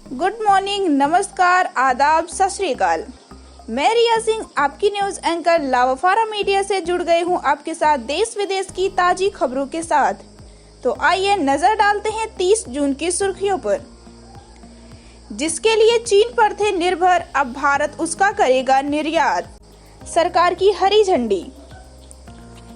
Good morning, नमस्कार, आदाब, सत श्री अकाल। मैं रिया सिंह आपकी न्यूज एंकर लावाफारा मीडिया से जुड़ गई हूं आपके साथ देश विदेश की ताजी खबरों के साथ। तो आइए नजर डालते हैं 30 जून की सुर्खियों पर। जिसके लिए चीन पर थे निर्भर, अब भारत उसका करेगा निर्यात, सरकार की हरी झंडी।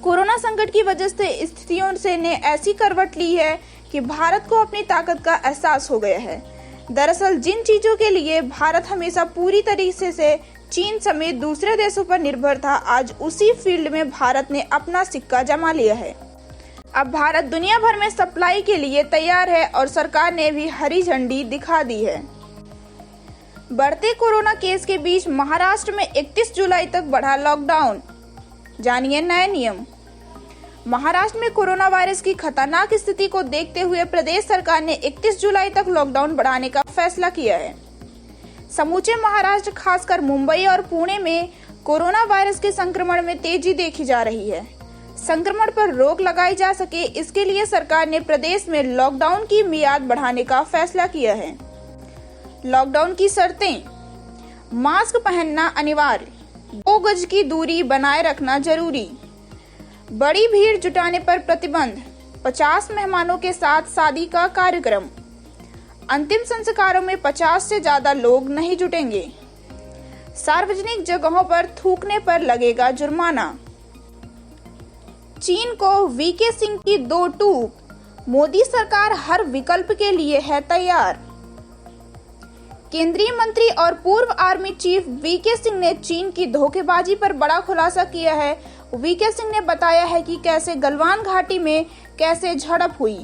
कोरोना संकट की वजह से स्थितियों से ने ऐसी करवट ली है कि भारत को अपनी ताकत का एहसास हो गया है। दरअसल जिन चीजों के लिए भारत हमेशा पूरी तरीके से चीन समेत दूसरे देशों पर निर्भर था, आज उसी फील्ड में भारत ने अपना सिक्का जमा लिया है। अब भारत दुनिया भर में सप्लाई के लिए तैयार है और सरकार ने भी हरी झंडी दिखा दी है। बढ़ते कोरोना केस के बीच महाराष्ट्र में 31 जुलाई तक बढ़ा लॉकडाउन, जानिए नए नियम। महाराष्ट्र में कोरोना वायरस की खतरनाक स्थिति को देखते हुए प्रदेश सरकार ने 31 जुलाई तक लॉकडाउन बढ़ाने का फैसला किया है। समूचे महाराष्ट्र, खासकर मुंबई और पुणे में कोरोना वायरस के संक्रमण में तेजी देखी जा रही है। संक्रमण पर रोक लगाई जा सके, इसके लिए सरकार ने प्रदेश में लॉकडाउन की मियाद बढ़ाने का फैसला किया है। लॉकडाउन की शर्तें: मास्क पहनना अनिवार्य, 2 गज की दूरी बनाए रखना जरूरी, बड़ी भीड़ जुटाने पर प्रतिबंध, 50 मेहमानों के साथ शादी का कार्यक्रम, अंतिम संस्कारों में 50 से ज्यादा लोग नहीं जुटेंगे, सार्वजनिक जगहों पर थूकने पर लगेगा जुर्माना। चीन को वीके सिंह की 2 टूक, मोदी सरकार हर विकल्प के लिए है तैयार। केंद्रीय मंत्री और पूर्व आर्मी चीफ वीके सिंह ने चीन की धोखेबाजी पर बड़ा खुलासा किया है। वीके सिंह ने बताया है कि कैसे गलवान घाटी में कैसे झड़प हुई,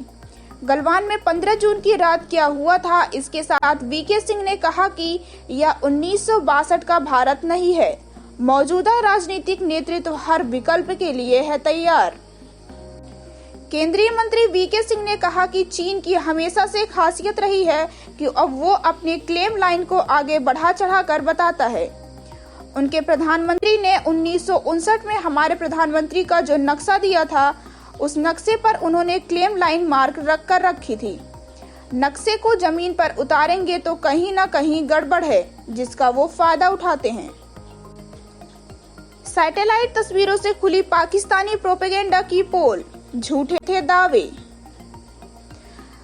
गलवान में 15 जून की रात क्या हुआ था। इसके साथ वीके सिंह ने कहा कि यह 1962 का भारत नहीं है, मौजूदा राजनीतिक नेतृत्व हर विकल्प के लिए है तैयार। केंद्रीय मंत्री वीके सिंह ने कहा कि चीन की हमेशा से खासियत रही है कि अब वो अपने क्लेम लाइन को आगे बढ़ा चढ़ा कर बताता है। उनके प्रधानमंत्री ने 1959 में हमारे प्रधानमंत्री का जो नक्शा दिया था, उस नक्शे पर उन्होंने क्लेम लाइन मार्क रख कर रखी थी। नक्शे को जमीन पर उतारेंगे तो कहीं ना कहीं गड़बड़ है, जिसका वो फायदा उठाते हैं। सैटेलाइट तस्वीरों से खुली पाकिस्तानी प्रोपेगेंडा की पोल, झूठे थे दावे।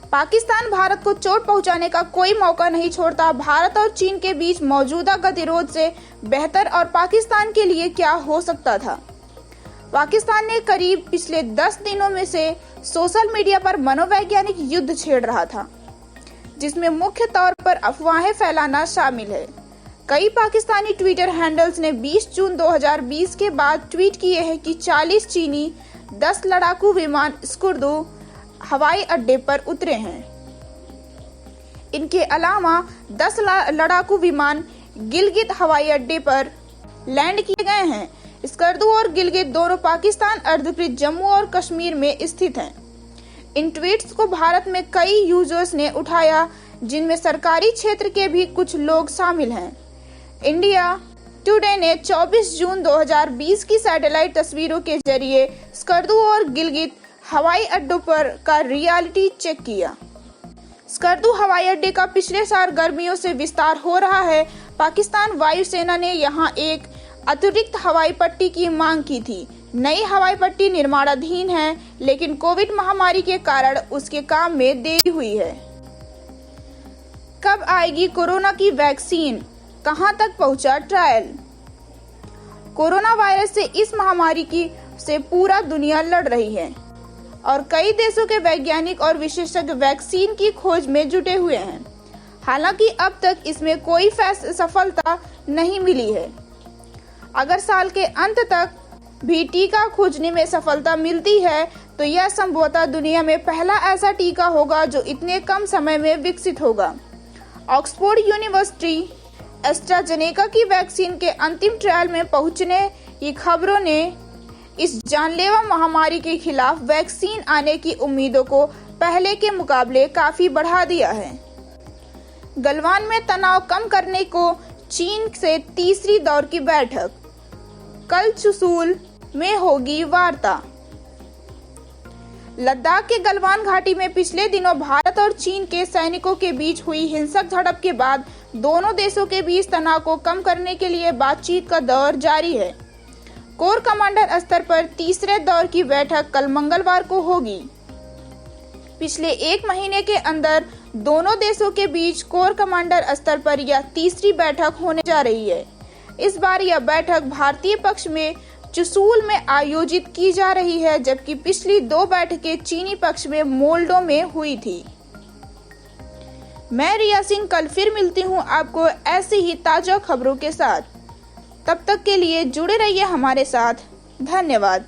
पाकिस्तान भारत को चोट पहुंचाने का कोई मौका नहीं छोड़ता। भारत और चीन के बीच मौजूदा गतिरोध से बेहतर और पाकिस्तान के लिए क्या हो सकता था। पाकिस्तान ने करीब पिछले 10 दिनों में से सोशल मीडिया पर मनोवैज्ञानिक युद्ध छेड़ रहा था, जिसमें मुख्य तौर पर अफवाहें फैलाना शामिल है। कई पाकिस्तानी ट्विटर हैंडल्स ने 20 जून 2020 के बाद ट्वीट किए हैं कि 40 चीनी 10 लड़ाकू विमान स्कुर्दू हवाई अड्डे पर उतरे हैं। इनके अलावा 10 लड़ाकू विमान गिलगित हवाई अड्डे पर लैंड किए गए हैं। स्कर्दू और गिलगित दोनों पाकिस्तान अधिकृत जम्मू और कश्मीर में स्थित हैं। इन ट्वीट्स को भारत में कई यूजर्स ने उठाया, जिनमें सरकारी क्षेत्र के भी कुछ लोग शामिल हैं। इंडिया टुडे ने 24 जून 2020 की सैटेलाइट तस्वीरों के जरिए स्कर्दू और गिलगित हवाई अड्डों पर का रियलिटी चेक किया। स्कर्दू हवाई अड्डे का पिछले साल गर्मियों से विस्तार हो रहा है। पाकिस्तान वायुसेना ने यहां एक अतिरिक्त हवाई पट्टी की मांग की थी। नई हवाई पट्टी निर्माणाधीन है, लेकिन कोविड महामारी के कारण उसके काम में देरी हुई है। कब आएगी कोरोना की वैक्सीन, कहां तक पहुंचा ट्रायल? कोरोना वायरस से इस महामारी से पूरा दुनिया लड़ रही है और कई देशों के वैज्ञानिक और विशेषज्ञ वैक्सीन की खोज में जुटे हुए हैं। हालांकि अब तक इसमें कोई सफलता नहीं मिली है। अगर साल के अंत तक भी टीका खोजने में सफलता मिलती है, तो यह संभवतः दुनिया में पहला ऐसा टीका होगा जो इतने कम समय में विकसित होगा। ऑक्सफोर्ड यूनिवर्सिटी एस्ट्राजेनेका की वैक्सीन के अंतिम ट्रायल में पहुंचने की खबरों ने इस जानलेवा महामारी के खिलाफ वैक्सीन आने की उम्मीदों को पहले के मुकाबले काफी बढ़ा दिया है। गलवान में तनाव कम करने को चीन से तीसरी दौर की बैठक, कल चुशूल में होगी वार्ता। लद्दाख के गलवान घाटी में पिछले दिनों भारत भारत और चीन के सैनिकों के बीच हुई हिंसक झड़प के बाद दोनों देशों के बीच तनाव को कम करने के लिए बातचीत का दौर जारी है। कोर कमांडर स्तर पर तीसरे दौर की बैठक कल मंगलवार को होगी। पिछले 1 महीने के अंदर दोनों देशों के बीच कोर कमांडर स्तर पर यह तीसरी बैठक होने जा रही है। इस बार यह बैठक भारतीय पक्ष में चुशूल में आयोजित की जा रही है, जबकि पिछली 2 बैठकें चीनी पक्ष में मोल्डो में हुई थी। मैं रिया सिंह कल फिर मिलती हूँ आपको ऐसी ही ताजा खबरों के साथ। तब तक के लिए जुड़े रहिए हमारे साथ। धन्यवाद।